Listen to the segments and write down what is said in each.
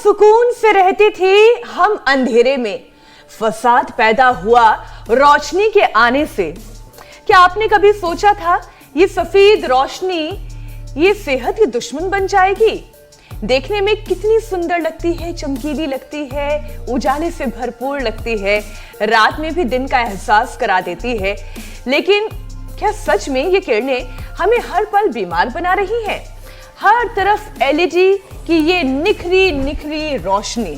सुकून से रहते थे हम अंधेरे में, फसाद पैदा हुआ रोशनी के आने से। क्या आपने कभी सोचा था ये सफेद रोशनी ये सेहत की दुश्मन बन जाएगी? देखने में कितनी सुंदर लगती है, चमकीली लगती है, उजाले से भरपूर लगती है, रात में भी दिन का एहसास करा देती है। लेकिन क्या सच में ये किरणें हमें हर पल बीमार बना रही हैं? हर तरफ एलईडी की ये निखरी निखरी रोशनी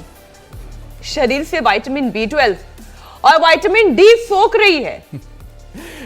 शरीर से विटामिन B12 और विटामिन D सोख रही है।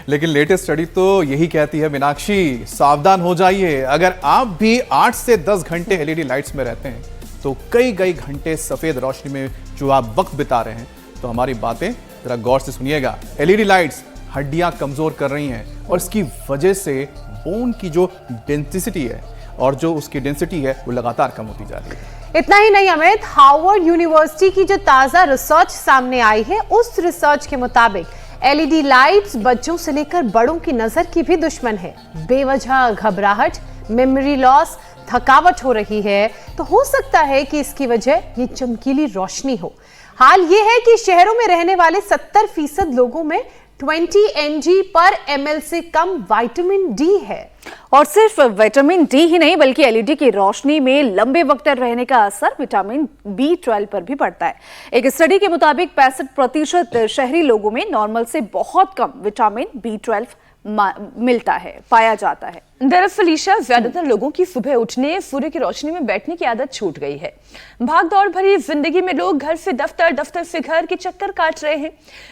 लेकिन लेटेस्ट स्टडी तो यही कहती है मीनाक्षी, सावधान हो जाइए। अगर आप भी 8 से 10 घंटे एलईडी लाइट्स में रहते हैं तो कई घंटे सफेद रोशनी में जो आप वक्त बिता रहे हैं, तो हमारी बातें जरा गौर से सुनिएगा। एलईडी लाइट्स हड्डियां कमजोर कर रही हैं और इसकी वजह से बोन की जो डेंसिटी है और जो उसकी डेंसिटी है वो लगातार कम होती जा रही है। इतना ही नहीं अमित, हार्वर्ड यूनिवर्सिटी की जो ताजा रिसर्च सामने आई है, उस रिसर्च के मुताबिक एलईडी लाइट्स बच्चों से लेकर बड़ों की नजर की भी दुश्मन है। बेवजह घबराहट, मेमोरी लॉस, थकावट हो रही है, तो हो सकता है कि इसकी वजह ये चमकीली रोशनी हो। हाल ये है कि शहरों में रहने वाले 70% लोगों में 20 mg/ml से कम विटामिन D है। और सिर्फ विटामिन D ही नहीं बल्कि एलईडी की रोशनी में लंबे वक्त तक रहने का असर विटामिन B12 पर भी पड़ता है। एक स्टडी के मुताबिक 65% शहरी लोगों में नॉर्मल से बहुत कम विटामिन B12 मिलता है, पाया जाता है। दरअसल ईशा, ज्यादातर लोगों की सुबह उठने, सूर्य की रोशनी में बैठने की आदत छूट गई है। भागदौड़ भरी जिंदगी में लोग घर से दफ्तर, दफ्तर से घर के चक्कर काट रहे हैं।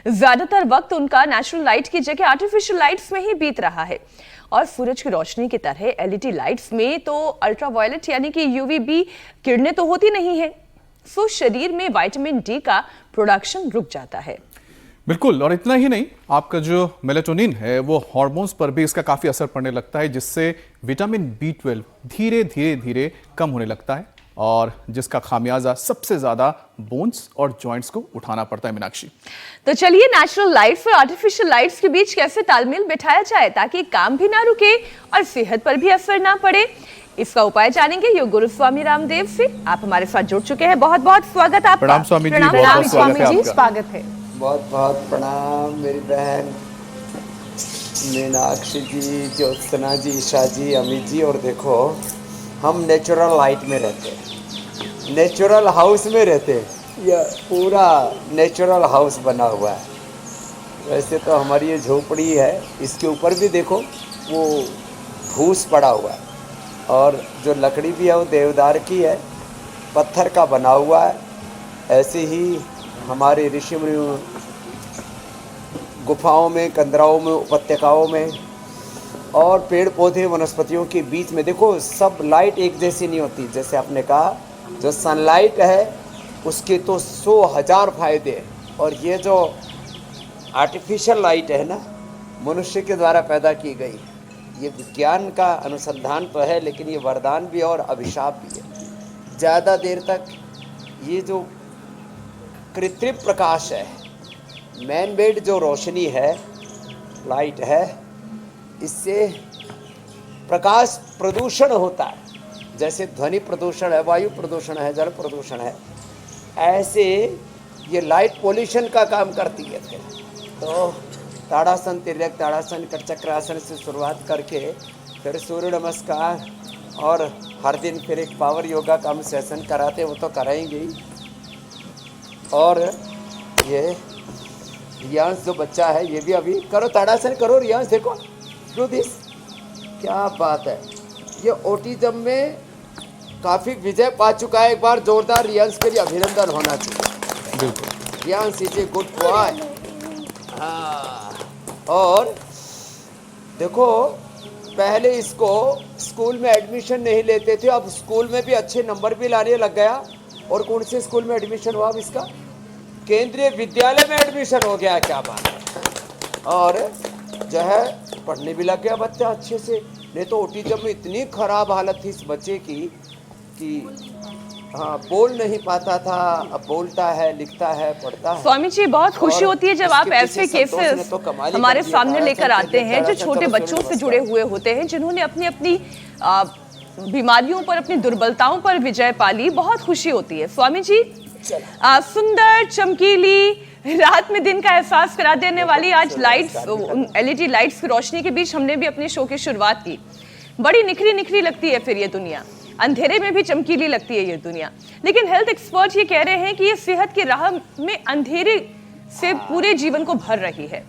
ज्यादातर वक्त उनका नेचुरल लाइट की जगह आर्टिफिशियल लाइट्स में ही बीत रहा है। और सूरज की रोशनी की तरह एलईडी लाइट्स में तो अल्ट्रावायलेट यानी कि UVB किरणें तो होती नहीं है, सो शरीर में विटामिन D का प्रोडक्शन रुक जाता है। बिल्कुल, और इतना ही नहीं, आपका जो मेलेटोनिन है वो हार्मोन्स पर भी इसका काफी असर पड़ने लगता है, जिससे विटामिन B12 धीरे कम होने लगता है और जिसका खामियाजा सबसे ज्यादा बोन्स और जॉइंट्स को उठाना पड़ता है। मीनाक्षी, तो चलिए नेचुरल लाइट्स और आर्टिफिशियल लाइट्स के बीच कैसे तालमेल बिठाया जाए ताकि काम भी ना रुके और सेहत पर भी असर ना पड़े, इसका उपाय जानेंगे योग गुरु स्वामी रामदेव से। आप हमारे साथ जुड़ चुके हैं, बहुत बहुत स्वागत आपका। प्रणाम स्वामी जी, प्रणाम स्वामी जी, स्वागत है। बहुत बहुत प्रणाम मेरी बहन मीनाक्षी जी, ज्योत्सना जी, ईशा जी, अमित जी। और देखो, हम नेचुरल लाइट में रहते हैं, नेचुरल हाउस में रहते हैं। यह पूरा नेचुरल हाउस बना हुआ है। वैसे तो हमारी ये झोपड़ी है, इसके ऊपर भी देखो वो भूस पड़ा हुआ है, और जो लकड़ी भी है वो देवदार की है, पत्थर का बना हुआ है। ऐसे ही हमारे ऋषि मुनि गुफाओं में, कंदराओं में, उपत्यकाओं में और पेड़ पौधे वनस्पतियों के बीच में देखो, सब लाइट एक जैसी नहीं होती। जैसे आपने कहा, जो सनलाइट है उसके तो 100,000 फायदे हैं, और ये जो आर्टिफिशियल लाइट है ना, मनुष्य के द्वारा पैदा की गई, ये विज्ञान का अनुसंधान तो है, लेकिन ये वरदान भी है और अभिशाप भी है। ज़्यादा देर तक ये जो कृत्रिम प्रकाश है, मैन मेड जो रोशनी है, लाइट है, इससे प्रकाश प्रदूषण होता है। जैसे ध्वनि प्रदूषण है, वायु प्रदूषण है, जल प्रदूषण है, ऐसे ये लाइट पोल्यूशन का काम करती है। फिर तो ताड़ासन, तिर्यक ताड़ासन, कटचक्रासन से शुरुआत करके फिर सूर्य नमस्कार, और हर दिन फिर एक पावर योगा का हम सेशन कराते हैं, वो तो कराएंगे ही। और ये रियांश जो बच्चा है, ये भी अभी करो, ताड़ासन करो रियांश, देखो डू दिस, क्या बात है। ये ऑटिज्म में काफ़ी विजय पा चुका है। एक बार जोरदार रियांश के लिए अभिनंदन होना चाहिए। बिल्कुल, Riyansh is a good boy. हाँ, और देखो, पहले इसको स्कूल में एडमिशन नहीं लेते थे, अब स्कूल में भी अच्छे नंबर भी लाने लग गया। और कौन से स्कूल में एडमिशन हुआ अब इसका? केंद्रीय विद्यालय में एडमिशन हो गया। क्या बात है। और जो है पढ़ने भी लग गया बच्चा अच्छे से। नहीं तो ऑटिज्म में इतनी खराब हालत थी इस बच्चे की कि हाँ, बोल नहीं पाता था, अब बोलता है, लिखता है, पढ़ता है। स्वामी जी, बहुत खुशी होती है जब आप ऐसे केसेस हमारे सामने लेकर आते हैं जो छोटे बच्चों से जुड़े हुए होते हैं, जिन्होंने अपनी अपनी बीमारियों पर, अपनी दुर्बलताओं पर विजय पाली, बहुत खुशी होती है। स्वामी जी, सुंदर, चमकीली, रात में दिन का एहसास करा देने वाली आज लाइट्स, एलईडी लाइट्स की रोशनी के बीच हमने भी अपने शो की शुरुआत की। बड़ी निखरी निखरी लगती है फिर ये दुनिया, अंधेरे में भी चमकीली लगती है ये दुनिया। लेकिन हेल्थ एक्सपर्ट ये कह रहे हैं कि ये सेहत की राह में अंधेरे से पूरे जीवन को भर रही है।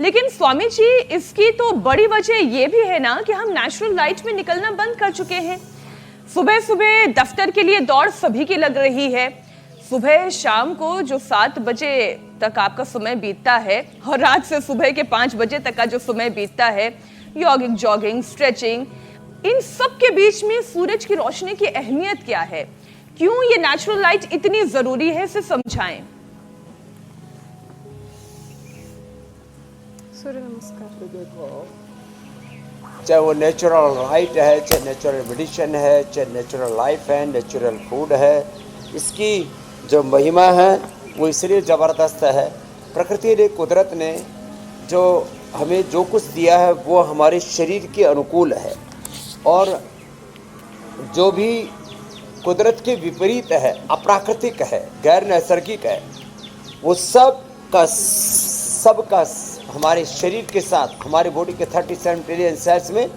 लेकिन स्वामी जी, इसकी तो बड़ी वजह ये भी है ना कि हम नेचुरल लाइट में निकलना बंद कर चुके हैं। सुबह सुबह दफ्तर के लिए दौड़ सभी की लग रही है। सुबह शाम को जो 7 बजे तक आपका समय बीतता है और रात से सुबह के 5 बजे तक का जो समय बीतता है, यॉगिंग, जॉगिंग, स्ट्रेचिंग, इन सब के बीच में सूरज की रोशनी की अहमियत क्या है? क्यों ये नेचुरल लाइट इतनी जरूरी है, इसे समझाएं। सूर्य नमस्कार। देखो, चाहे वो नेचुरल लाइट है, चाहे नेचुरल मेडिसिन है, चाहे नेचुरल लाइफ है, नेचुरल फूड है, इसकी जो महिमा है वो इसलिए ज़बरदस्त है। प्रकृति ने, कुदरत ने जो हमें जो कुछ दिया है वो हमारे शरीर के अनुकूल है, और जो भी कुदरत के विपरीत है, अप्राकृतिक है, गैर नैसर्गिक है, वो सब का हमारे शरीर के साथ, हमारे बॉडी के 37 ट्रिलियन सेल्स में,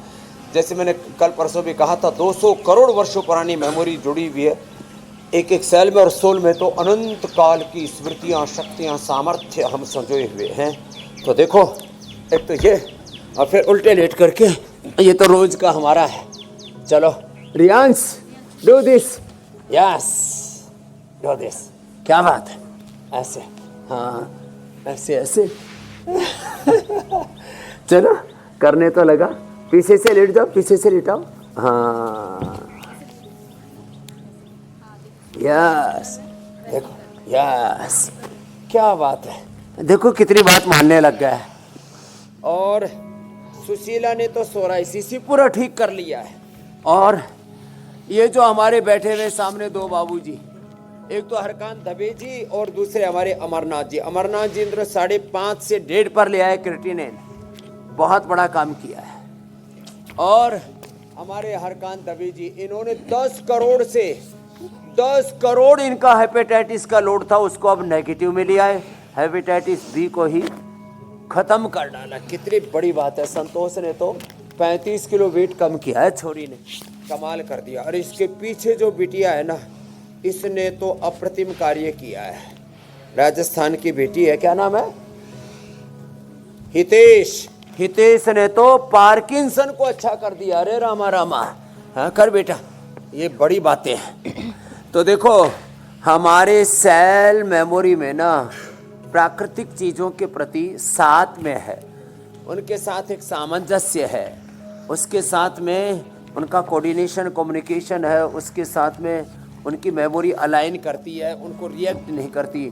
जैसे मैंने कल परसों भी कहा था, 200 करोड़ वर्षों पुरानी मेमोरी जुड़ी हुई है एक एक सेल में, और सोल में तो अनंत काल की स्मृतियाँ, शक्तियाँ, सामर्थ्य हम संजोए हुए हैं। तो देखो, एक तो ये, और फिर उल्टे लेट करके, ये तो रोज का हमारा है। चलो Riyansh, do this, yes, do this, क्या बात है, ऐसे, हाँ, ऐसे ऐसे चलो करने तो लगा। पीछे से लेट जाओ, पीछे से लेटाओ, हाँ, यस, देखो, यस, क्या बात है। देखो कितनी बात मानने लग गया है। और सुशीला ने तो सोराइसिस पूरा ठीक कर लिया है। और ये जो हमारे बैठे हुए सामने 2 बाबूजी, एक तो हरकांत दबे जी और दूसरे हमारे अमरनाथ जी। अमरनाथ जी इंद्र 5.5 से 1.5 पर ले आए क्रिएटिनिन, बहुत बड़ा काम किया है। और हमारे हरकांत दबे जी, इन्होंने 10 करोड़ से 10 करोड़ इनका हेपेटाइटिस का लोड था, उसको अब नेगेटिव में ले आए, हेपेटाइटिस बी को ही खत्म कर डाला। कितनी बड़ी बात है। संतोष ने तो 35 किलो वेट कम किया है, छोरी ने कमाल कर दिया। और इसके पीछे जो बिटिया है ना, इसने तो अप्रतिम कार्य किया है। राजस्थान की बेटी है, क्या नाम है, हितेश। हितेश ने तो पार्किंसन को अच्छा कर दिया। अरे रामा रामा, हाँ कर बेटा, ये बड़ी बातें हैं। तो देखो, हमारे सेल मेमोरी में ना प्राकृतिक चीज़ों के प्रति साथ में है, उनके साथ एक सामंजस्य है, उसके साथ में उनका कोऑर्डिनेशन, कम्युनिकेशन है, उसके साथ में उनकी मेमोरी अलाइन करती है, उनको रिएक्ट नहीं करती।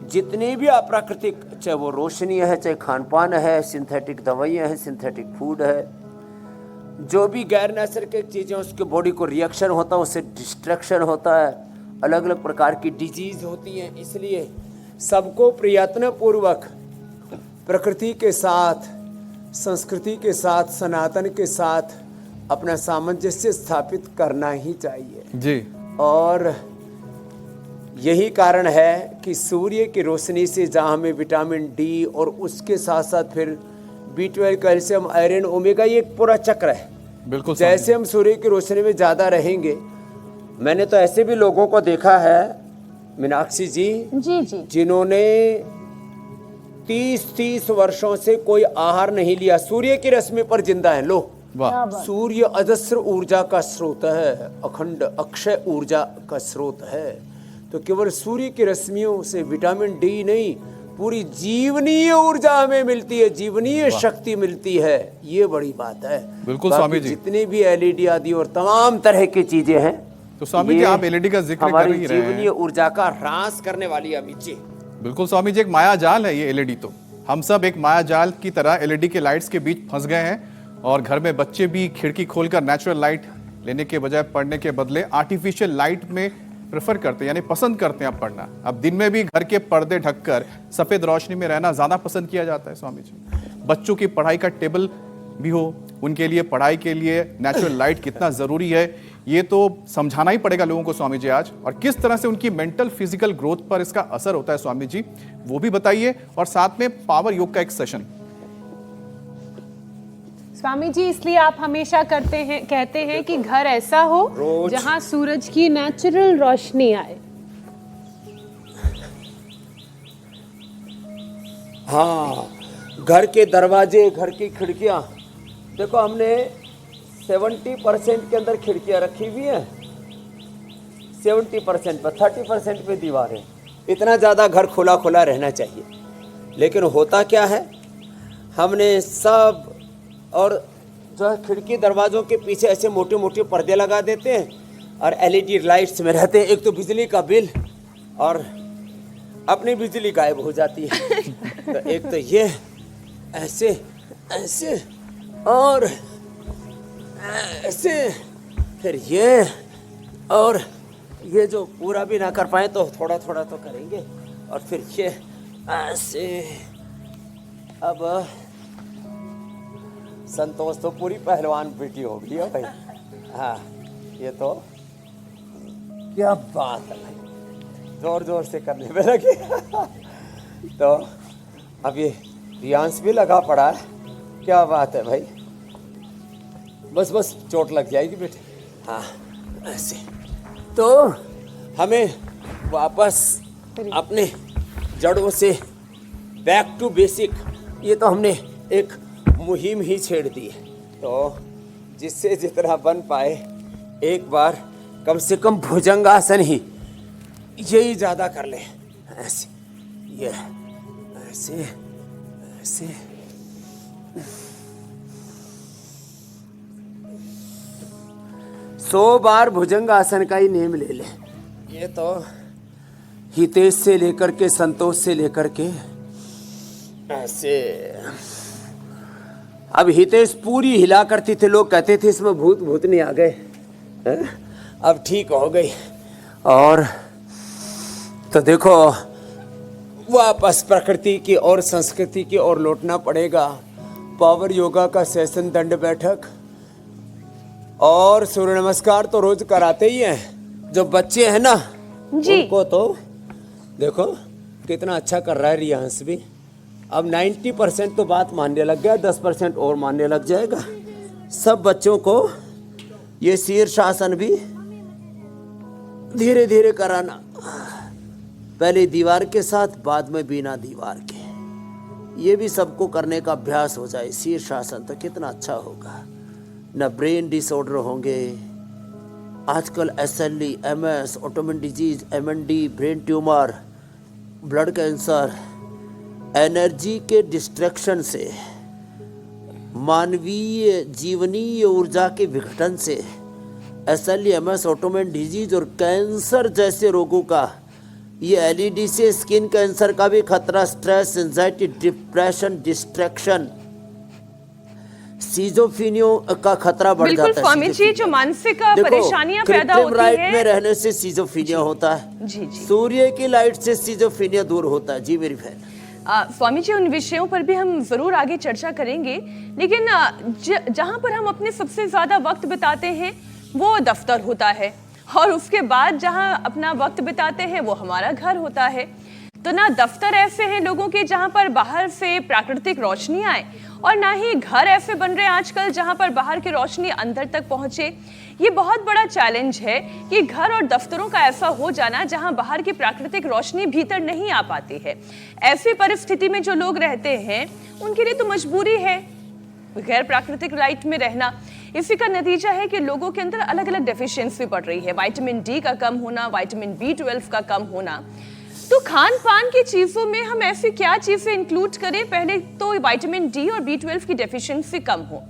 जितनी भी अप्राकृतिक, चाहे वो रोशनी है, चाहे खान पान है, सिंथेटिक दवाइयाँ हैं, सिंथेटिक फूड है, जो भी गैर नैसर्गिक चीज़ें, उसके बॉडी को रिएक्शन होता है, उससे डिस्ट्रक्शन होता है, अलग अलग प्रकार की डिजीज होती हैं। इसलिए सबको प्रयत्नपूर्वक प्रकृति के साथ, संस्कृति के साथ, सनातन के साथ अपना सामंजस्य स्थापित करना ही चाहिए जी। और यही कारण है कि सूर्य की रोशनी से जहाँ हमें विटामिन डी और उसके साथ साथ फिर B12, कैल्शियम, आयरन, ओमेगा, ये एक पूरा चक्र है। बिल्कुल, जैसे हम सूर्य की रोशनी में ज़्यादा रहेंगे, मैंने तो ऐसे भी लोगों को देखा है मीनाक्षी जी, जिन्होंने 30-30 वर्षों से कोई आहार नहीं लिया, सूर्य की रश्मि पर जिंदा है। लो, सूर्य अजस्र ऊर्जा का स्रोत है, अखंड अक्षय ऊर्जा का स्रोत है। तो केवल सूर्य की रश्मियों से विटामिन डी नहीं, पूरी जीवनीय ऊर्जा हमें मिलती है, जीवनीय शक्ति मिलती है। ये बड़ी बात है। बिल्कुल स्वामी जी, जितनी भी एलईडी आदि और तमाम तरह की चीजें हैं, तो स्वामी जी आप एलईडी का जिक्र कर ही रहे हैं, जीवनीय ऊर्जा का ह्रास करने वाली अमित जी। बिल्कुल स्वामी जी, एक माया जाल है ये एलईडी। तो हम सब एक माया जाल की तरह एलईडी के लाइट्स के बीच फंस गए हैं, और घर में बच्चे भी खिड़की खोलकर नेचुरल लाइट लेने के बजाय पढ़ने के बदले आर्टिफिशियल लाइट में प्रेफर करते हैं, यानी पसंद करते हैं अब पढ़ना। अब दिन में भी घर के पर्दे ढककर सफेद रोशनी में रहना ज्यादा पसंद किया जाता है स्वामी जी। बच्चों की पढ़ाई का टेबल भी हो, उनके लिए पढ़ाई के लिए नेचुरल लाइट कितना जरूरी है ये तो समझाना ही पड़ेगा लोगों को स्वामी जी आज, और किस तरह से उनकी मेंटल फिजिकल ग्रोथ पर इसका असर होता है स्वामी जी, वो भी बताइए, और साथ में पावर योग का एक सेशन। स्वामी जी, इसलिए आप हमेशा कहते हैं कि घर ऐसा हो जहां सूरज की नेचुरल रोशनी आए। हाँ, घर के दरवाजे, घर की खिड़कियां, देखो हमने 70% के अंदर खिड़कियां रखी हुई हैं, 70% पर, 30% पे दीवार है। इतना ज़्यादा घर खुला खुला रहना चाहिए, लेकिन होता क्या है, हमने सब और जो है खिड़की दरवाज़ों के पीछे ऐसे मोटे मोटे पर्दे लगा देते हैं और एलईडी लाइट्स में रहते हैं। एक तो बिजली का बिल और अपनी बिजली गायब हो जाती है। तो एक तो ये ऐसे ऐसे और ऐसे, फिर ये, और ये जो पूरा भी ना कर पाए तो थोड़ा थोड़ा तो करेंगे, और फिर ये ऐसे। अब संतोष तो पूरी पहलवान बेटी हो गई है भाई। हाँ, ये तो क्या बात है भाई, जोर जोर से करने में लगे। तो अब ये रियांश भी लगा पड़ा है, क्या बात है भाई। बस बस चोट लग जाएगी बेटे। हाँ, ऐसे तो हमें वापस अपने जड़ों से बैक टू बेसिक, ये तो हमने एक मुहिम ही छेड़ दी है। तो जिससे जितना बन पाए एक बार कम से कम भुजंगासन ही यही ज़्यादा कर ले। ऐसे, ये ऐसे ऐसे, 100 बार भुजंगासन का ही नेम ले ले। ये तो हितेश से लेकर के संतोष से लेकर के ऐसे। अब हितेश पूरी हिला करती थे, लोग कहते थे इसमें भूत भूत नहीं आ गए, अब ठीक हो गई। और तो देखो वापस प्रकृति की और संस्कृति की ओर लौटना पड़ेगा। पावर योगा का सेशन, दंड बैठक और सूर्य नमस्कार तो रोज कराते ही हैं। जो बच्चे हैं ना जी, उनको तो देखो कितना अच्छा कर रहा है रियांश भी। अब 90% तो बात मानने लग गया, 10% और मानने लग जाएगा। सब बच्चों को ये शीर्षासन भी धीरे धीरे कराना, पहले दीवार के साथ, बाद में बिना दीवार के। ये भी सबको करने का अभ्यास हो जाए शीर्षासन, तो कितना अच्छा होगा। न ब्रेन डिसऑर्डर होंगे। आजकल SLE, MS, autoimmune disease, MND, brain tumour, blood cancer, energy के डिस्ट्रैक्शन से, मानवीय जीवनीय ऊर्जा के विघटन से SLE, MS, ऑटोइम्यून डिजीज और कैंसर जैसे रोगों का, ये LED से स्किन कैंसर का भी खतरा, स्ट्रेस, एंजाइटी, डिप्रेशन, डिस्ट्रैक्शन, सीजोफीनिया का खतरा बढ़ जाता है। बिल्कुल स्वामी जी, जो मानसिक परेशानियां पैदा होती लाइट है, में रहने से सीजोफीनिया होता है। जी जी, सूर्य की लाइट से सीजोफीनिया दूर होता है। जी मेरी बहन। स्वामी जी, उन विषयों पर भी हम जरूर आगे चर्चा करेंगे, लेकिन जहां पर हम अपने सबसे ज्यादा वक्त बिताते हैं वो दफ्तर होता है, और उसके बाद जहां अपना वक्त बिताते हैं वो हमारा घर होता है। तो ना दफ्तर ऐसे हैं लोगों के जहां पर बाहर से प्राकृतिक रोशनी आए, और ना ही घर ऐसे बन रहे हैं आजकल जहां पर बाहर की रोशनी अंदर तक पहुंचे। ये बहुत बड़ा चैलेंज है कि घर और दफ्तरों का ऐसा हो जाना जहां बाहर की प्राकृतिक रोशनी भीतर नहीं आ पाती है। ऐसी परिस्थिति में जो लोग रहते हैं उनके लिए तो मजबूरी है गैर प्राकृतिक लाइट में रहना। इसी का नतीजा है कि लोगों के अंदर अलग अलग डेफिशिएंसी बढ़ रही है। विटामिन डी का कम होना, विटामिन B12 का कम होना। तो खान पान की चीजों में हम ऐसी क्या चीजें इंक्लूड करें, पहले तो विटामिन डी और B12 की डेफिशिएंसी कम हो,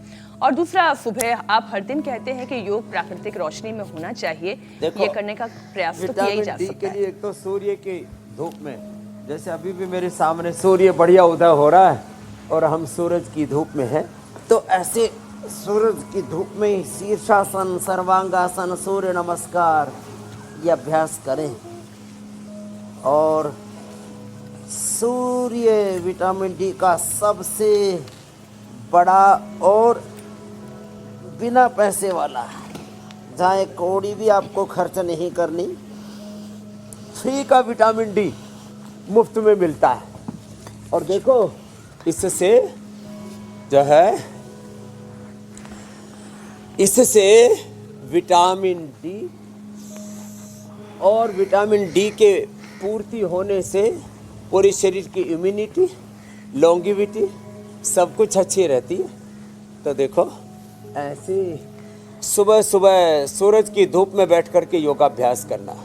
और दूसरा सुबह आप हर दिन कहते हैं कि योग प्राकृतिक रोशनी में होना चाहिए। ये करने का प्रयास तो किया ही जा सकता है। एक तो सूर्य की धूप में, जैसे अभी भी मेरे सामने सूर्य बढ़िया उदय हो रहा है और हम सूरज की धूप में हैं, तो ऐसे सूरज की धूप में ही शीर्षासन, सर्वांगासन, सूर्य नमस्कार ये अभ्यास करें। और सूर्य विटामिन डी का सबसे बड़ा और बिना पैसे वाला जहाँ एक कौड़ी भी आपको खर्च नहीं करनी, फ्री का विटामिन डी मुफ्त में मिलता है। और देखो इससे जो है, इससे विटामिन डी और विटामिन डी के पूर्ति होने से पूरे शरीर की इम्यूनिटी, लॉन्गिविटी सब कुछ अच्छी रहती है। तो देखो ऐसे सुबह सुबह सूरज की धूप में बैठ कर के योगाभ्यास करना।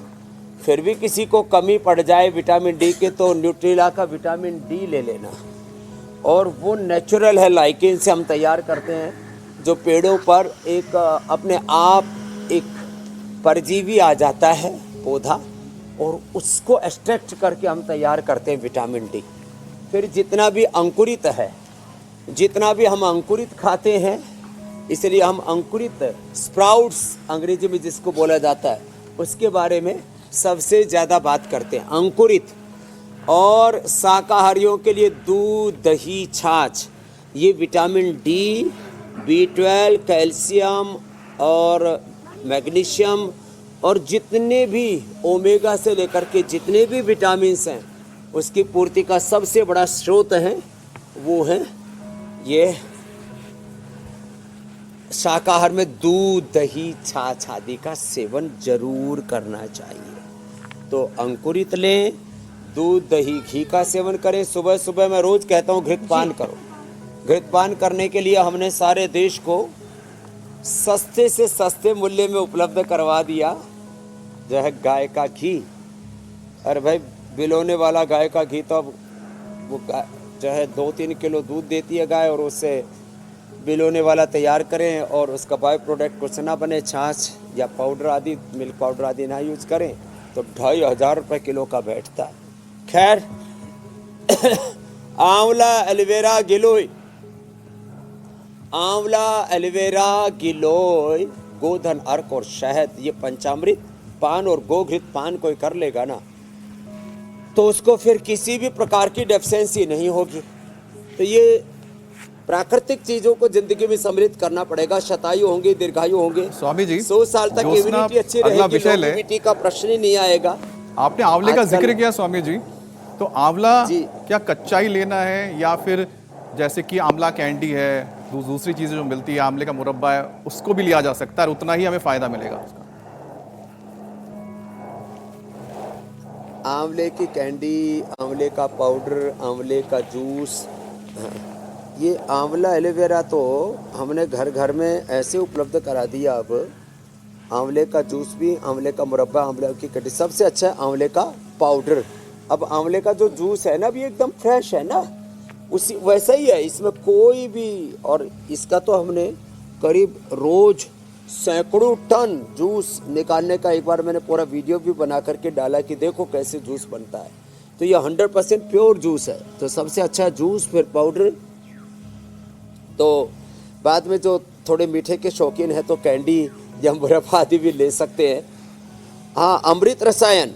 फिर भी किसी को कमी पड़ जाए विटामिन डी के तो न्यूट्रिला का विटामिन डी ले लेना। और वो नेचुरल है, लाइकेन से हम तैयार करते हैं, जो पेड़ों पर एक अपने आप एक परजीवी आ जाता है पौधा, और उसको एक्सट्रैक्ट करके हम तैयार करते हैं विटामिन डी। फिर जितना भी अंकुरित है, जितना भी हम अंकुरित खाते हैं, इसलिए हम अंकुरित स्प्राउट्स अंग्रेजी में जिसको बोला जाता है उसके बारे में सबसे ज़्यादा बात करते हैं, अंकुरित। और शाकाहारियों के लिए दूध, दही, छाछ, ये विटामिन डी, B12, कैल्शियम और मैग्नीशियम और जितने भी ओमेगा से लेकर के जितने भी विटामिन्स हैं उसकी पूर्ति का सबसे बड़ा स्रोत है, वो है ये शाकाहार में दूध, दही, छाछ आदि का सेवन जरूर करना चाहिए। तो अंकुरित लें, दूध, दही, घी का सेवन करें। सुबह सुबह मैं रोज कहता हूँ घृतपान करो। घृतपान करने के लिए हमने सारे देश को सस्ते से सस्ते मूल्य में उपलब्ध करवा दिया, जो है गाय का घी। अरे भाई, बिलोने वाला गाय का घी तो अब वो जो है 2-3 किलो दूध देती है गाय, और उससे बिलोने वाला तैयार करें और उसका बाय प्रोडक्ट कुछ ना बने, छाछ या पाउडर आदि, मिल्क पाउडर आदि ना यूज करें, तो 2500 रुपये किलो का बैठता है। खैर आंवला, एलोवेरा, गिलोय, आंवला, एलोवेरा, गिलोय, गोधन, अर्क और शहद, ये पंचामृत पान और गोघृत पान कोई कर लेगा ना, तो उसको फिर किसी भी प्रकार की डेफिशिएंसी नहीं होगी। तो ये प्राकृतिक चीजों को जिंदगी में सम्मिलित करना पड़ेगा। शतायु होंगे, दीर्घायु होंगे, स्वामी जी 100 साल तक इम्यूनिटी अच्छी रहेगी, लॉन्जेविटी का प्रश्न ही नहीं आएगा। आपने आंवले का जिक्र किया स्वामी जी, तो आंवला जी। क्या कच्चा ही लेना है, या फिर जैसे कि आंवला कैंडी है, दूसरी चीजें जो मिलती है, आंवले का मुरब्बा है, उसको भी लिया जा सकता है और उतना ही हमें फायदा मिलेगा उसका? आंवले की कैंडी, आंवले का पाउडर, आंवले का जूस, ये आंवला, एलोवेरा तो हमने घर घर में ऐसे उपलब्ध करा दिया। अब आंवले का जूस भी, आंवले का मुरब्बा, आंवले की कैंडी, सबसे अच्छा है आंवले का पाउडर। अब आंवले का जो जूस है ना, अभी एकदम फ्रेश है ना, उसी वैसा ही है, इसमें कोई भी, और इसका तो हमने करीब रोज सैकड़ों टन जूस निकालने का एक बार मैंने पूरा वीडियो भी बना करके डाला कि देखो कैसे जूस बनता है। तो ये 100% प्योर जूस है। तो सबसे अच्छा जूस, फिर पाउडर। तो बाद में जो थोड़े मीठे के शौकीन है तो कैंडी या मुरब्बा आदि भी ले सकते हैं। हाँ, अमृत रसायन,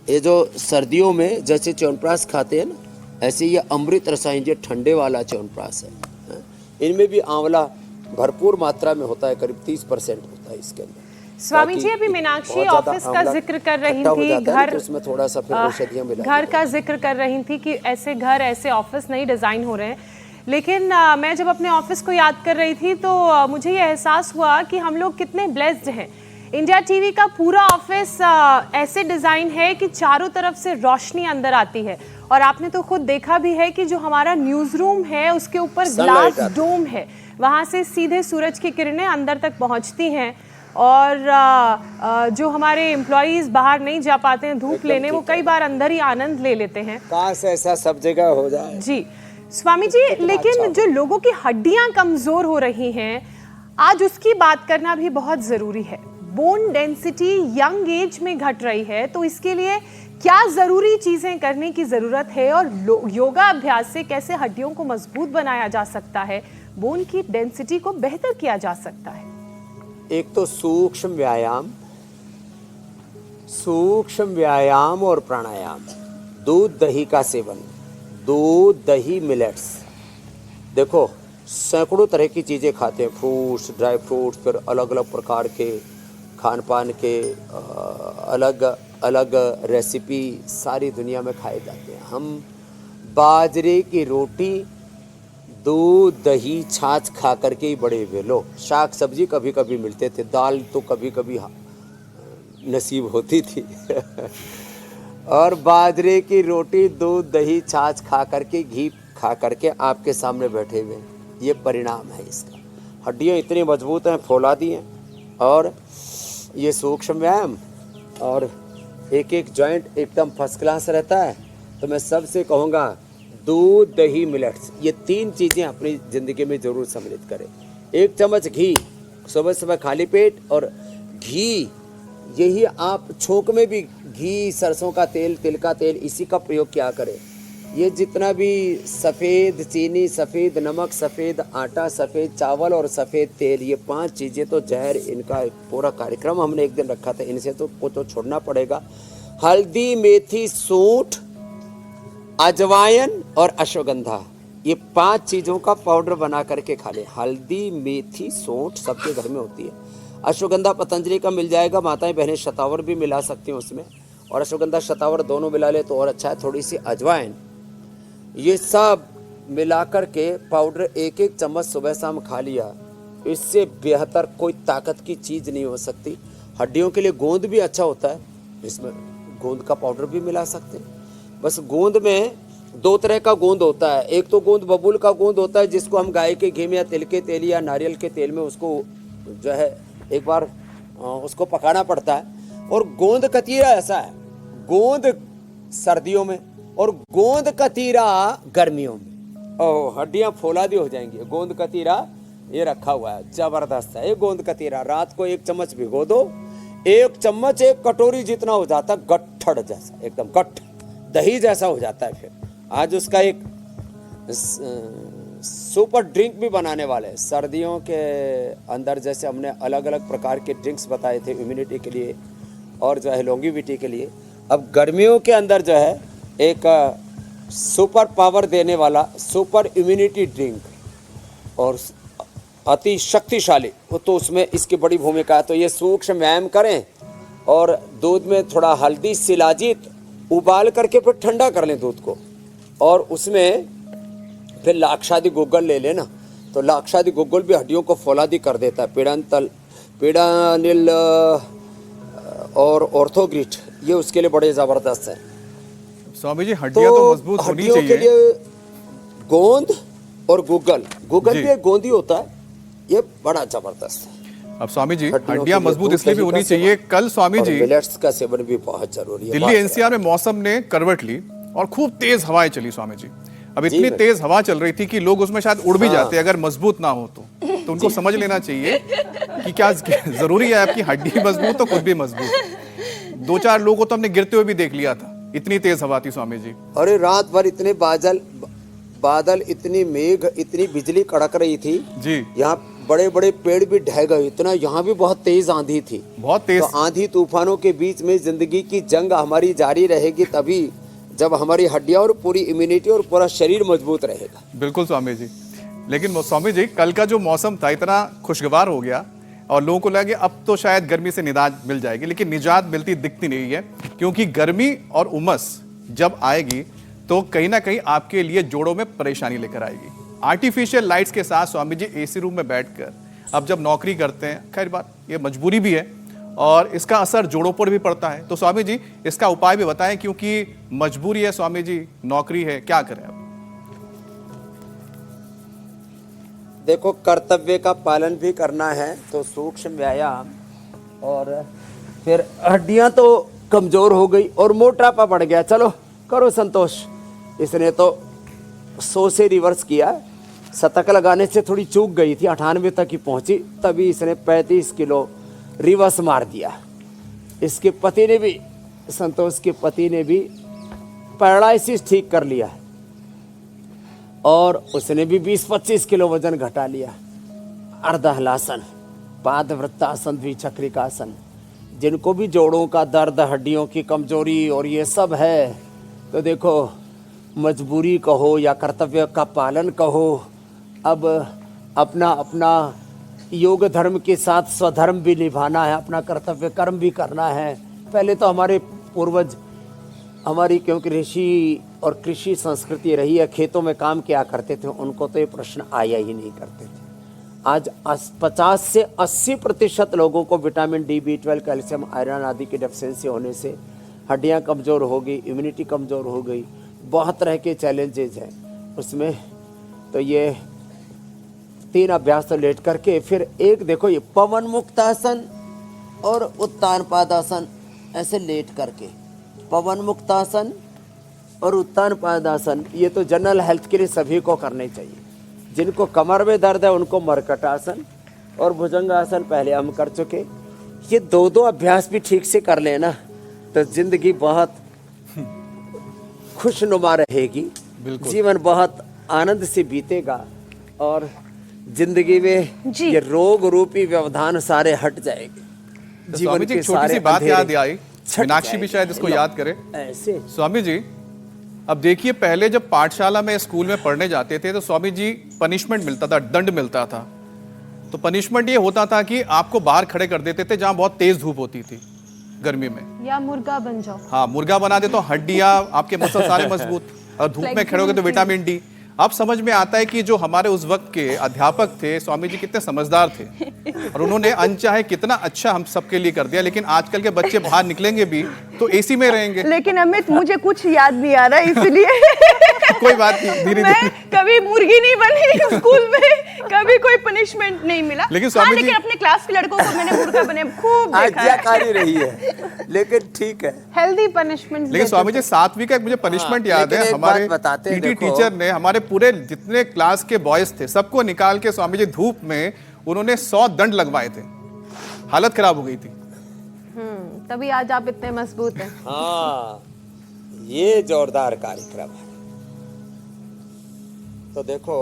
ये जो सर्दियों में जैसे च्यवनप्राश खाते हैं ना, ऐसे ये अमृत रसायन, ये ठंडे वाला च्यवनप्राश है। इनमें भी आंवला भरपूर मात्रा में होता है, करीब 30% होता है इसके अंदर। स्वामी जी, अभी मीनाक्षी ऑफिस का जिक्र कर रही थी, घर तो उसमें थोड़ा सा फिर औषधियां मिला, घर का जिक्र कर रही थी कि ऐसे घर, ऐसे ऑफिस नहीं डिजाइन हो रहे हैं। लेकिन मैं जब अपने ऑफिस को याद कर रही थी तो मुझे ये एहसास हुआ कि हम लोग कितने ब्लेस्ड हैं। इंडिया टीवी का पूरा ऑफिस ऐसे डिजाइन है कि चारों तरफ से रोशनी अंदर आती है, और आपने तो खुद देखा भी है कि जो हमारा न्यूज रूम है उसके ऊपर ग्लास डोम है, वहां से सीधे सूरज की किरणें अंदर तक पहुंचती हैं, और जो हमारे एम्प्लॉइज बाहर नहीं जा पाते हैं धूप लेने, वो कई बार अंदर ही आनंद ले लेते हैं। काश ऐसा सब जगह हो जाए। जी स्वामी जी, लेकिन जो लोगों की हड्डियां कमजोर हो रही हैं, आज उसकी बात करना भी बहुत जरूरी है। बोन डेंसिटी यंग एज में घट रही है, तो इसके लिए क्या जरूरी चीजें करने की जरूरत है, और योगा अभ्यास से कैसे हड्डियों को मजबूत बनाया जा सकता है, बोन की डेंसिटी को बेहतर किया जा सकता है? एक तो सूक्ष्म व्यायाम और प्राणायाम, दूध दही का सेवन, दूध दही मिलेट्स। देखो सैकड़ों तरह की चीज़ें खाते हैं, फ्रूट्स, ड्राई फ्रूट्स, फिर अलग अलग प्रकार के खान पान के अलग अलग रेसिपी सारी दुनिया में खाए जाते हैं। हम बाजरे की रोटी, दूध, दही, छाछ खा करके ही बड़े हुए। लो, शाक सब्जी कभी कभी मिलते थे, दाल तो कभी कभी नसीब होती थी और बाजरे की रोटी, दूध, दही, छाछ खा करके, घी खा करके आपके सामने बैठे हुए। ये परिणाम है इसका। हड्डियाँ इतनी मजबूत हैं, फौलादी हैं, और ये सूक्ष्म व्यायाम और एक एक जॉइंट एकदम फर्स्ट क्लास रहता है। तो मैं सबसे कहूँगा दूध, दही, मिलेट्स, ये 3 चीज़ें अपनी ज़िंदगी में ज़रूर सम्मिलित करें। 1 चम्मच घी सुबह सुबह खाली पेट, और घी यही आप छोंक में भी घी, सरसों का तेल, तिल का तेल, इसी का प्रयोग क्या करें। ये जितना भी सफ़ेद चीनी, सफ़ेद नमक, सफ़ेद आटा, सफ़ेद चावल और सफ़ेद तेल, ये 5 चीज़ें तो जहर, इनका एक पूरा कार्यक्रम हमने एक दिन रखा था। इनसे तो छोड़ना पड़ेगा। हल्दी, मेथी, सूंठ, अजवाइन और अश्वगंधा, ये 5 चीज़ों का पाउडर बना करके खा लें। हल्दी, मेथी, सूंठ सबके घर में होती है। अश्वगंधा पतंजलि का मिल जाएगा, माताएं बहनें शतावर भी मिला सकती हैं उसमें, और अश्वगंधा शतावर दोनों मिला ले तो और अच्छा है। थोड़ी सी अजवाइन, ये सब मिलाकर के पाउडर 1-1 चम्मच सुबह शाम खा लिया। इससे बेहतर कोई ताकत की चीज़ नहीं हो सकती। हड्डियों के लिए गोंद भी अच्छा होता है, इसमें गोंद का पाउडर भी मिला सकते हैं। बस गोंद में 2 तरह का गोंद होता है। एक तो गोंद बबूल का गोंद होता है, जिसको हम गाय के घी में या तिल के तेल या नारियल के तेल में उसको जो है एक बार उसको पकाना पड़ता है। और गोंद कतीरा ऐसा है, गोंद सर्दियों में और गोंद कतीरा गर्मियों में, और हड्डियां फौलादी हो जाएंगी। गोंद कतीरा ये रखा हुआ है, जबरदस्त है। ये गोंद कतीरा रात को 1 चम्मच भिगो दो, 1 चम्मच 1 कटोरी जितना हो जाता है, गट्ठड़ जैसा, एकदम गट्ठ दही जैसा हो जाता है। फिर आज उसका एक सुपर ड्रिंक भी बनाने वाले हैं। सर्दियों के अंदर जैसे हमने अलग अलग प्रकार के ड्रिंक्स बताए थे इम्यूनिटी के लिए और जो है लॉन्गिविटी के लिए, अब गर्मियों के अंदर जो है एक सुपर पावर देने वाला सुपर इम्यूनिटी ड्रिंक और अति शक्तिशाली, तो उसमें इसकी बड़ी भूमिका है। तो ये सूक्ष्म व्यायाम करें और दूध में थोड़ा हल्दी, शिलाजीत उबाल करके फिर ठंडा कर लें दूध को, और उसमें फिर लाक्षादि गुग्गल ले लेना। तो लाक्षादि गुग्गल भी हड्डियों को फौलादी कर देता है। पीड़ानिल और ऑर्थोग्रिट, ये उसके लिए बड़े ज़बरदस्त है। स्वामी जी, हड्डियां तो मजबूत होनी हड्डियों चाहिए। के लिए गोंद और गुग्गल भी एक गोंदी होता है, ये बड़ा जबरदस्त है। अब स्वामी जी, हड्डियों हड्डियां के लिए मजबूत दूध, इसलिए भी दही का होनी चाहिए। सेवन कल स्वामी और जी मिलेट्स का सेवन भी बहुत जरूरी है। दिल्ली एनसीआर में मौसम ने करवट ली और खूब तेज हवाएं चली स्वामी जी। अब इतनी तेज हवा चल रही थी कि लोग उसमें शायद उड़ भी जाते अगर मजबूत ना हो तो उनको समझ लेना चाहिए कि क्या जरूरी है आपकी हड्डी मजबूत तो खुद भी मजबूत। 2-4 लोगों को तो हमने गिरते हुए भी देख लिया था, इतनी तेज हवा थी स्वामी जी। अरे रात भर इतने बादल, इतनी मेघ, इतनी बिजली कड़क रही थी जी। यहाँ बड़े बड़े पेड़ भी ढह गए, इतना यहाँ भी बहुत तेज आंधी थी, बहुत तेज। तो आंधी तूफानों के बीच में जिंदगी की जंग हमारी जारी रहेगी, तभी जब हमारी हड्डियां और पूरी इम्यूनिटी और पूरा शरीर मजबूत रहेगा। बिल्कुल स्वामी जी। लेकिन स्वामी जी, कल का जो मौसम था इतना खुशगवार हो गया और लोगों को लगा अब तो शायद गर्मी से निजात मिल जाएगी, लेकिन निजात मिलती दिखती नहीं है, क्योंकि गर्मी और उमस जब आएगी तो कहीं ना कहीं आपके लिए जोड़ों में परेशानी लेकर आएगी। आर्टिफिशियल लाइट्स के साथ स्वामी जी एसी रूम में बैठकर अब जब नौकरी करते हैं, खैर बात ये मजबूरी भी है और इसका असर जोड़ों पर भी पड़ता है। तो स्वामी जी, इसका उपाय भी बताएं, क्योंकि मजबूरी है स्वामी जी, नौकरी है, क्या करें अब? देखो, कर्तव्य का पालन भी करना है तो सूक्ष्म व्यायाम, और फिर हड्डियां तो कमजोर हो गई और मोटापा बढ़ गया, चलो करो संतोष। इसने तो 100 से रिवर्स किया, शतक लगाने से थोड़ी चूक गई थी, 98 तक ही पहुंची, तभी इसने 35 किलो रिवर्स मार दिया। इसके पति ने भी, संतोष के पति ने भी पैरालिसिस ठीक कर लिया और उसने भी 20-25 किलो वजन घटा लिया। अर्धहलासन, पादवृत्तासन, द्विचक्रिकासन, जिनको भी जोड़ों का दर्द, हड्डियों की कमजोरी और ये सब है, तो देखो मजबूरी कहो या कर्तव्य का पालन कहो, अब अपना अपना योग धर्म के साथ स्वधर्म भी निभाना है, अपना कर्तव्य कर्म भी करना है। पहले तो हमारे पूर्वज, हमारी क्योंकि ऋषि और कृषि संस्कृति रही है, खेतों में काम किया करते थे, उनको तो ये प्रश्न आया ही नहीं करते थे। आज 50 से 80% लोगों को vitamin D, B12, calcium, iron आदि की डेफिशिएंसी होने से हड्डियां कमज़ोर हो गई, इम्यूनिटी कमज़ोर हो गई, बहुत तरह के चैलेंजेज हैं उसमें। तो ये 3 अभ्यास तो लेट करके, फिर एक देखो ये पवन मुक्तासन और उत्तान पादासन, ऐसे लेट करके पवन मुक्तासन और उत्तान पादासन, ये तो जनरल हेल्थ के लिए सभी को करने चाहिए। जिनको कमर में दर्द है उनको मरकटासन और भुजंगासन पहले हम कर चुके। ये 2 अभ्यास भी ठीक से कर लेना तो जिंदगी बहुत खुशनुमा रहेगी, जीवन बहुत आनंद से बीतेगा और जिंदगी में ये रोग रूपी व्यवधान सारे हट जाएंगे। तो स्वामी जी एक छोटी सी बात याद आई, मीनाक्षी भी शायद इसको याद करे। ऐसे स्वामी जी अब देखिए, पहले जब पाठशाला में स्कूल में पढ़ने जाते थे तो स्वामी जी पनिशमेंट मिलता था, दंड मिलता था। तो पनिशमेंट ये होता था कि आपको बाहर खड़े कर देते थे जहां बहुत तेज धूप होती थी गर्मी में, या मुर्गा बन जाओ। हाँ, मुर्गा बना दे तो हड्डियां आपके मसल सारे मजबूत, और धूप में खड़े हो गए तो विटामिन डी। अब समझ में आता है कि जो हमारे उस वक्त के अध्यापक थे स्वामी जी कितने समझदार थे, और उन्होंने अनचाहे कितना अच्छा हम सबके लिए कर दिया। लेकिन आजकल के बच्चे बाहर निकलेंगे भी तो एसी में रहेंगे। लेकिन अमित मुझे कुछ याद नहीं आ रहा, इसलिए कोई बात नहीं, धीरे मैं धीरे। कभी मुर्गी नहीं बनी स्कूल में, कभी कोई पनिशमेंट नहीं मिला। लेकिन स्वामी लेकिन जी अपने क्लास के लड़कों को मैंने मुर्गा बने खूब देखा है। आज्ञाकारी रही है, लेकिन ठीक है। Healthy punishment. लेकिन स्वामी जी 7वीं का एक मुझे पनिशमेंट याद लेकिन है। एक हमारे बात बताते हैं, पीटी देखो। टीचर ने हमारे पूरे जितने क्लास के बॉयज थे सबको निकाल के स्वामी जी धूप में उन्होंने 100 दंड लगवाए थे। हालत खराब हो गई थी। तभी आज आप इतने मजबूत हैं। हाँ, ये जोरदार कार्यक्रम है। तो देखो,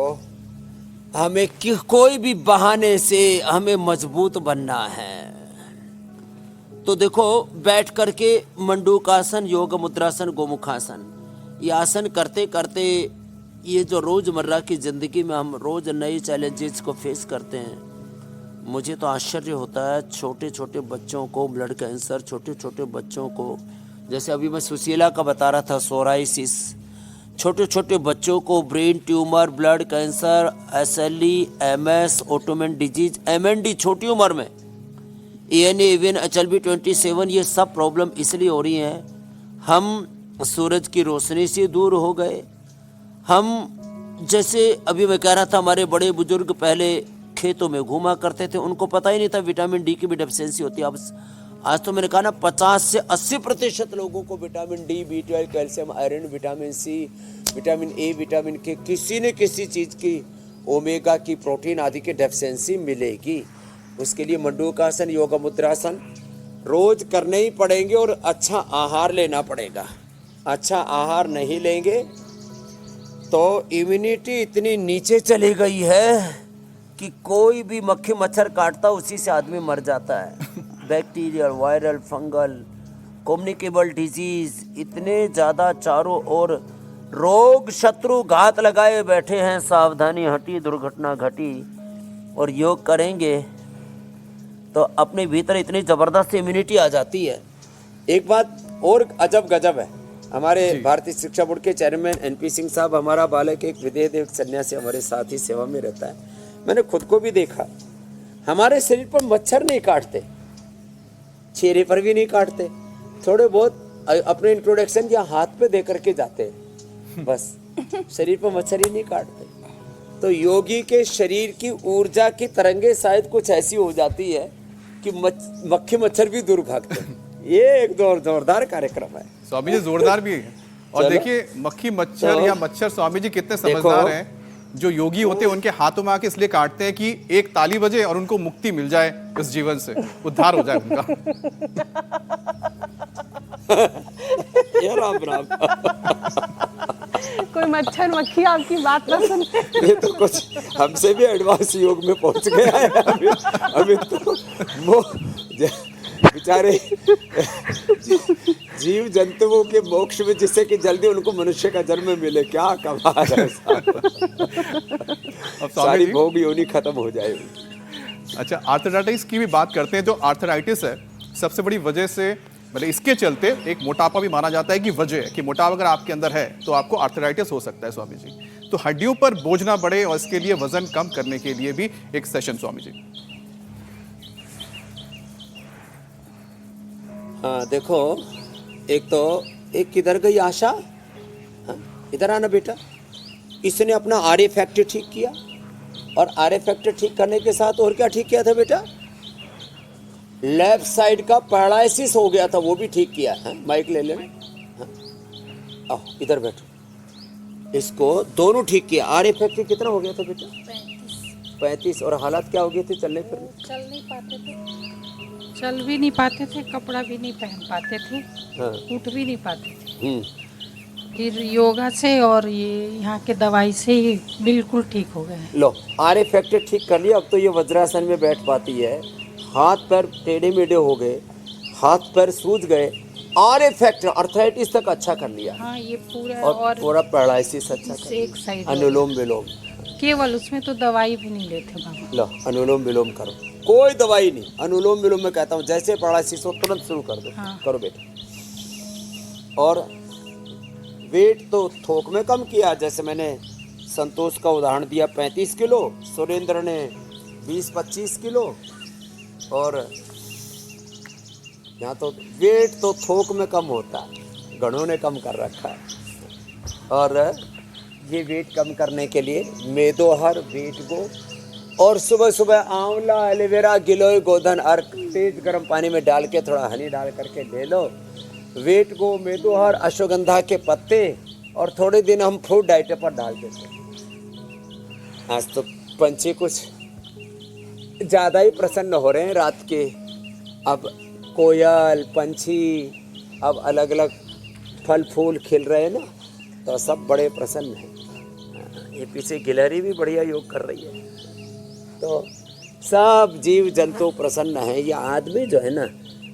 हमें कोई भी बहाने से हमें मजबूत बनना है। तो देखो, बैठ करके मंडूकासन, योग मुद्रासन, गोमुखासन, ये आसन करते करते ये जो रोजमर्रा की जिंदगी में हम रोज नए चैलेंजेस को फेस करते हैं, मुझे तो आश्चर्य होता है। छोटे छोटे बच्चों को ब्लड कैंसर, छोटे छोटे बच्चों को, जैसे अभी मैं सुशीला का बता रहा था, सोराइसिस, छोटे छोटे बच्चों को brain tumour, blood cancer, SLE, MS, autoimmune disease, MND छोटी उम्र में, ANA, इवन HLB27, ये सब प्रॉब्लम इसलिए हो रही हैं, हम सूरज की रोशनी से दूर हो गए। हम जैसे अभी मैं कह रहा था, हमारे बड़े बुजुर्ग पहले खेतों में घूमा करते थे, उनको पता ही नहीं था विटामिन डी की भी डेफिशिएंसी होती है। अब आज तो मैंने कहा ना, 50 से 80% लोगों को vitamin D, B12, calcium, iron, vitamin C, vitamin A, vitamin K, किसी न किसी चीज़ की, ओमेगा की, प्रोटीन आदि की डेफिशिएंसी मिलेगी। उसके लिए मंडूकासन, योग मुद्रासन रोज करने ही पड़ेंगे और अच्छा आहार लेना पड़ेगा। अच्छा आहार नहीं लेंगे तो इम्यूनिटी इतनी नीचे चली गई है कि कोई भी मक्खी मच्छर काटता उसी से आदमी मर जाता है। Bacterial, viral, fungal, communicable disease, इतने ज़्यादा चारों ओर रोग शत्रु घात लगाए बैठे हैं। सावधानी हटी, दुर्घटना घटी। और योग करेंगे तो अपने भीतर इतनी ज़बरदस्त इम्यूनिटी आ जाती है। एक बात और अजब गजब है, हमारे भारतीय शिक्षा बोर्ड के चेयरमैन NP सिंह साहब, हमारा बालक एक विदेह देव सन्यासी हमारे साथ ही सेवा में रहता है, मैंने खुद को भी देखा, हमारे शरीर पर मच्छर नहीं काटते, चेहरे पर भी नहीं काटते, थोड़े बहुत अपने इंट्रोडक्शन या हाथ पे दे करके जाते हैं, बस शरीर पर मच्छर ही नहीं काटते। तो योगी के शरीर की ऊर्जा की तरंगे शायद कुछ ऐसी हो जाती है कि मक्खी मच्छर भी दूर भागते हैं। ये एक जोरदार कार्यक्रम है स्वामी जी, जोरदार भी है। और देखिए, मक्खी मच्छर या मच्छर स्वामी जी कितने समझदार हैं। जो योगी होते हैं उनके हाथों में आके इसलिए काटते हैं कि एक ताली बजे और उनको मुक्ति मिल जाए, इस जीवन से उद्धार हो जाए उनका। ये राम राम। कोई मच्छर मक्खी आपकी बात ना सुन। ये तो कुछ हमसे भी एडवांस योग में पहुंच गया है अभी तो वो बेचारे जीव जंतुओं के मोक्ष में, जिससे कि जल्दी उनको मनुष्य का जन्म मिले। क्या कमाल है, अब स्वामी सारी जी, भोग योनि खत्म हो जाएगी। अच्छा, आर्थराइटिस की भी बात करते हैं। जो आर्थराइटिस है, सबसे बड़ी वजह से मतलब इसके चलते एक मोटापा भी माना जाता है कि वजह है कि मोटापा अगर आपके अंदर है तो आपको आर्थराइटिस हो सकता है स्वामी जी। तो हड्डियों पर बोझ ना बढ़े और इसके लिए वजन कम करने के लिए भी एक सेशन स्वामी जी। हाँ देखो, एक किधर गई आशा? हाँ, इधर आना बेटा। इसने अपना आर फैक्टर ठीक किया, और आर फैक्टर ठीक करने के साथ और क्या ठीक किया था बेटा? लेफ्ट साइड का पैरालिसिस हो गया था, वो भी ठीक किया है। माइक ले लेना। हाँ, आओ इधर बैठो। इसको दोनों ठीक किया। आर फैक्टर कितना हो गया था बेटा? 35। और हालात क्या हो गए थे चलने फिरने? चल नहीं पाते थे, चल भी नहीं पाते थे, कपड़ा भी नहीं पहन पाते थे, हाँ। उठ भी नहीं पाते थे। फिर योगा से और ये यहाँ के दवाई से ही बिल्कुल ठीक हो गए। लो, आर फैक्टर ठीक कर लिया। अब तो ये वज्रासन में बैठ पाती है। हाथ पैर टेढ़े मेढ़े हो गए, हाथ पैर सूज गए। आर फैक्टर अर्थराइटिस तक अच्छा कर लिया, हाँ ये पूरा और पूरा पैरालिसिस अच्छा कर एक लिया। साइड अनुलोम विलोम, केवल उसमें तो दवाई भी नहीं लेते बाबा। लो अनुलोम विलोम करो, कोई दवाई नहीं। अनुलोम विलोम में कहता हूँ जैसे पैरालिसिस हो तुरंत शुरू कर दो। हाँ। करो बेटा। और वेट तो थोक में कम किया। जैसे मैंने संतोष का उदाहरण दिया, 35 किलो, सुरेंद्र ने 20-25 किलो। और यहाँ तो वेट तो थोक में कम होता है, गणों ने कम कर रखा है। और ये वेट कम करने के लिए मेदोहर, वेट गो, और सुबह सुबह आंवला, एलोवेरा, गिलोय, गोधन अर्क तेज गर्म पानी में डाल के थोड़ा हनी डाल करके ले लो। वेट गो, मेदोहर, अश्वगंधा के पत्ते, और थोड़े दिन हम फ्रूट डाइट पर डाल देते। आज तो पंछी कुछ ज़्यादा ही प्रसन्न हो रहे हैं रात के। अब कोयल, पंछी, अब अलग अलग फल फूल खिल रहे हैं ना, तो सब बड़े प्रसन्न हैं। ये पीछे गिलहरी भी बढ़िया योग कर रही है। तो सब जीव जंतु प्रसन्न हैं। ये आदमी जो है ना,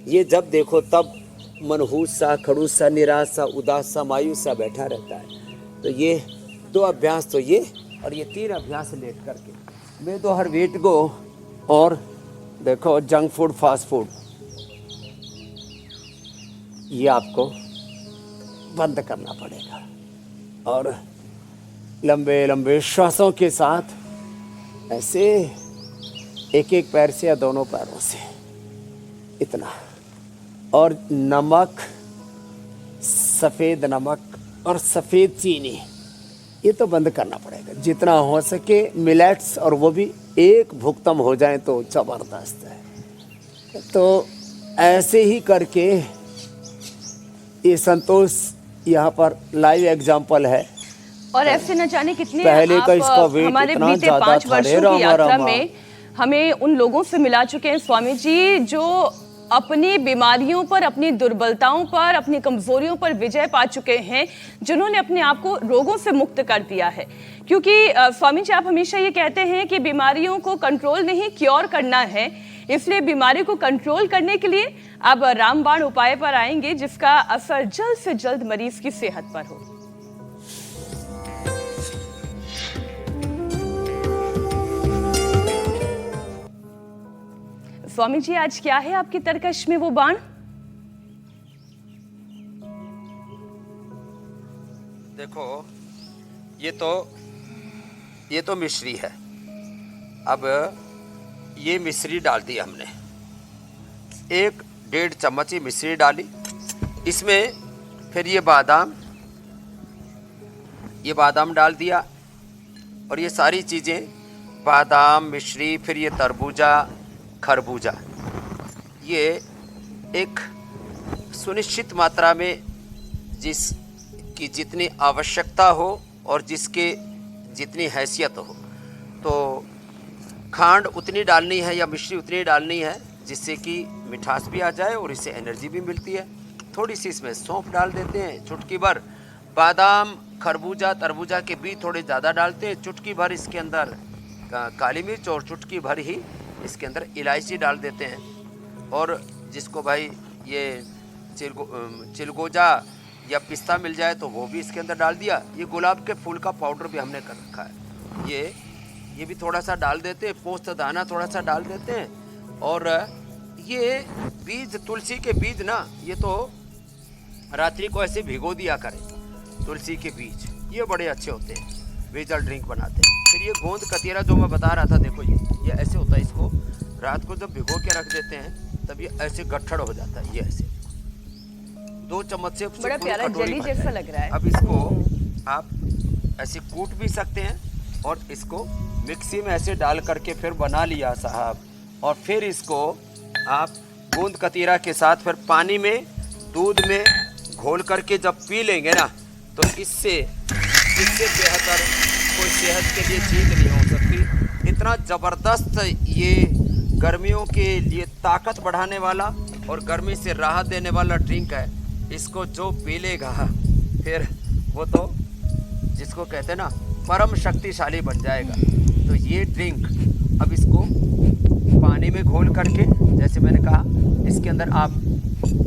ये जब देखो तब मनहूस सा, खड़ूस सा, निराश सा, उदास सा, मायूस सा बैठा रहता है। तो ये 2 अभ्यास तो ये, और ये 3 अभ्यास लेट करके। मैं तो हर वेट गो, और देखो जंक फूड, फास्ट फूड, ये आपको बंद करना पड़ेगा। और लंबे लंबे श्वासों के साथ ऐसे एक एक पैर से या दोनों पैरों से इतना। और नमक, सफ़ेद नमक और सफ़ेद चीनी, ये तो बंद करना पड़ेगा जितना हो सके। मिलेट्स, और वो भी एक भुक्तम हो जाए तो ज़बरदस्त है। तो ऐसे ही करके ये संतोष यहाँ पर लाइव एग्जाम्पल है। और ऐसे न जाने कितने पहले आप का इसका वेट हमारे इतना बीते ज्यादा 5 था, वर्षों रामा की यात्रा रामा। में हमें उन लोगों से मिला चुके हैं स्वामी जी, जो अपनी बीमारियों पर, अपनी दुर्बलताओं पर, अपनी कमजोरियों पर विजय पा चुके हैं, जिन्होंने अपने आप को रोगों से मुक्त कर दिया है। क्योंकि स्वामी जी आप हमेशा ये कहते हैं कि बीमारियों को कंट्रोल नहीं क्योर करना है, इसलिए बीमारी को कंट्रोल करने के लिए अब रामबाण उपाय पर आएंगे, जिसका असर जल्द से जल्द मरीज की सेहत पर हो। स्वामी जी आज क्या है आपकी तरकश में वो बाण? देखो, ये तो मिश्री है। अब ये मिश्री डाल दी हमने, 1-1.5 चम्मच ही मिश्री डाली। इसमें फिर ये बादाम डाल दिया, और ये सारी चीज़ें, बादाम, मिश्री, फिर ये तरबूजा, खरबूजा, ये एक सुनिश्चित मात्रा में जिसकी जितनी आवश्यकता हो और जिसके जितनी हैसियत हो, तो खांड उतनी डालनी है या मिश्री उतनी डालनी है जिससे कि मिठास भी आ जाए और इससे एनर्जी भी मिलती है। थोड़ी सी इसमें सौंफ डाल देते हैं, चुटकी भर बादाम, खरबूजा, तरबूजा के बीज थोड़े ज़्यादा डालते हैं, चुटकी भर इसके अंदर काली मिर्च और चुटकी भर ही इसके अंदर इलायची डाल देते हैं। और जिसको भाई ये चिलगोजा या पिस्ता मिल जाए तो वो भी इसके अंदर डाल दिया। ये गुलाब के फूल का पाउडर भी हमने कर रखा है। ये ये भी थोड़ा सा डाल देते हैं, पोस्त दाना थोड़ा सा डाल देते हैं। और ये बीज, तुलसी के बीज ना, ये तो रात्रि को ऐसे भिगो दिया करें। तुलसी के बीज ये बड़े अच्छे होते हैं, वेजल ड्रिंक बनाते हैं। फिर ये गोंद कतीरा जो मैं बता रहा था, देखो ये ऐसे होता है। इसको रात को जब भिगो के रख देते हैं तब ये ऐसे गट्ठड़ हो जाता है। ये ऐसे 2 चम्मच से बड़ा प्यारा जेली जैसा लग रहा है। अब इसको आप ऐसे कूट भी सकते हैं और इसको मिक्सी में ऐसे डाल करके फिर बना लिया साहब। और फिर इसको आप गोंद कतीरा के साथ फिर पानी में, दूध में घोल करके जब पी लेंगे ना, तो इससे बेहतर कोई सेहत के लिए चीज़ नहीं हो सकती। इतना ज़बरदस्त ये गर्मियों के लिए ताकत बढ़ाने वाला और गर्मी से राहत देने वाला ड्रिंक है। इसको जो पी लेगा फिर वो तो जिसको कहते हैं ना परम शक्तिशाली बन जाएगा। तो ये ड्रिंक अब इसको पानी में घोल करके, जैसे मैंने कहा, इसके अंदर आप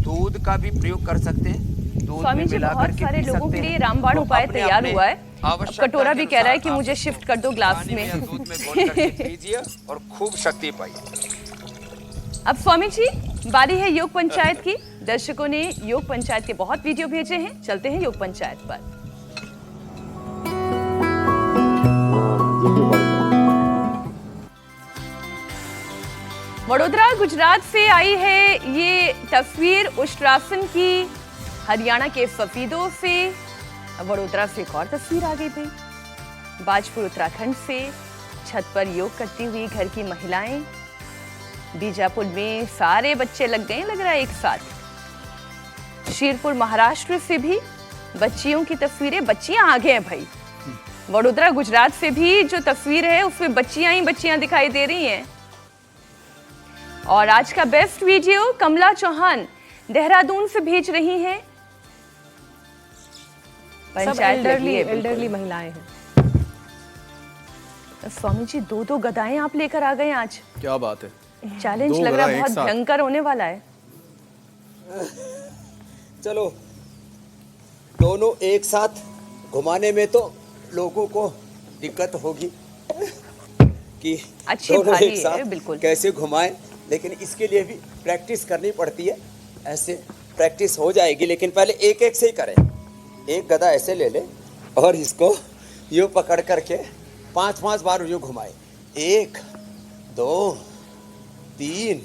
दूध का भी प्रयोग कर सकते हैं। दूध स्वामी में जी, मिला बहुत करके सारे पी लोगों सकते के लिए हैं। रामबाण तो उपाय अपने तैयार अपने हुआ है। अब आवश्यकता कटोरा भी के कह रहा है अनुसार कि आप मुझे शिफ्ट कर दो ग्लास पानी में। या दूध में घोल करके पीजिए और खूब शक्ति पाइए। अब स्वामी जी, बारी है योग पंचायत की। दर्शकों ने योग पंचायत के बहुत वीडियो भेजे हैं, चलते हैं योग पंचायत पर। वडोदरा गुजरात से आई है ये तस्वीर उष्ट्रासन की। हरियाणा के सफीदों से वडोदरा से एक और तस्वीर आ गई भाई। बाजपुर उत्तराखंड से छत पर योग करती हुई घर की महिलाएं। बीजापुर में सारे बच्चे लग गए, लग रहा है एक साथ। शीरपुर महाराष्ट्र से भी बच्चियों की तस्वीरें, बच्चियां आ गए हैं भाई। वडोदरा गुजरात से भी जो तस्वीर है उसमें बच्चियां ही बच्चियां दिखाई दे रही हैं। और आज का बेस्ट वीडियो कमला चौहान देहरादून से भेज रही हैं। सब एल्डरली महिलाएं हैं। स्वामी जी, 2 गदाएं आप लेकर आ गए आज। क्या बात है, चैलेंज 2 लग रहा है गदा बहुत एक साथ। भयंकर होने वाला है। चलो, दोनों एक साथ घुमाने में तो लोगों को दिक्कत होगी कि अच्छी दोनों भारी एक साथ है, बिल्कुल। कैसे घुमाएं, लेकिन इसके लिए भी प्रैक्टिस करनी पड़ती है। ऐसे प्रैक्टिस हो जाएगी, लेकिन पहले एक एक से ही करें। एक गदा ऐसे ले ले और इसको यूँ पकड़ करके 5-5 बार यूँ घुमाए। 1 2 3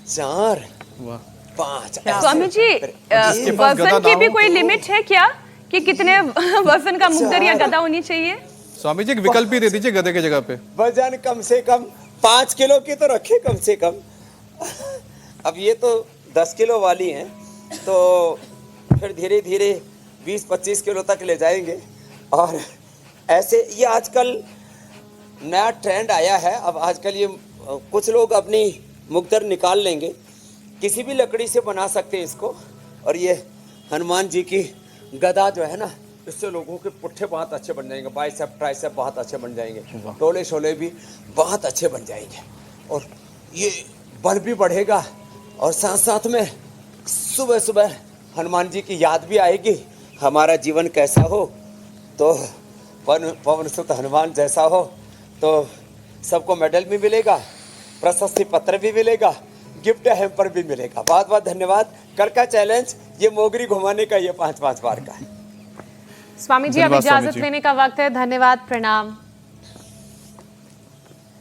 4 वाह। 5। स्वामी जी, जिसके पास गदा वजन की ना भी हो कोई तो- लिमिट है क्या कि कितने वजन का मुग्दर या गदा होनी चाहिए? स्वामी जी, एक विकल्प ही दे दीजिए गधे की जगह पे। वजन कम से कम 5 किलो की तो रखे कम से कम। अब ये तो 10 किलो वाली हैं, तो फिर धीरे धीरे 20-25 किलो तक ले जाएंगे। और ऐसे ये आजकल नया ट्रेंड आया है। अब आजकल ये कुछ लोग अपनी मुग्दर निकाल लेंगे, किसी भी लकड़ी से बना सकते हैं इसको। और ये हनुमान जी की गदा जो है ना, इससे लोगों के पुट्ठे बहुत अच्छे बन जाएंगे, बाइसेप ट्राइसेप बहुत अच्छे बन जाएंगे, टोले शोले भी बहुत अच्छे बन जाएंगे। और ये बल भी बढ़ेगा और साथ साथ में सुबह सुबह हनुमान जी की याद भी आएगी। हमारा जीवन कैसा हो तो पवन सुत हनुमान जैसा हो, तो सबको मेडल भी मिलेगा, प्रशस्ति पत्र भी मिलेगा, गिफ्ट हैम्पर भी मिलेगा। बहुत बहुत धन्यवाद। कल का चैलेंज ये मोगरी घुमाने का, ये 5-5 बार का है। स्वामी जी, अब धन्यवाद स्वामी इजाजत जी। लेने का वक्त है। धन्यवाद, प्रणाम।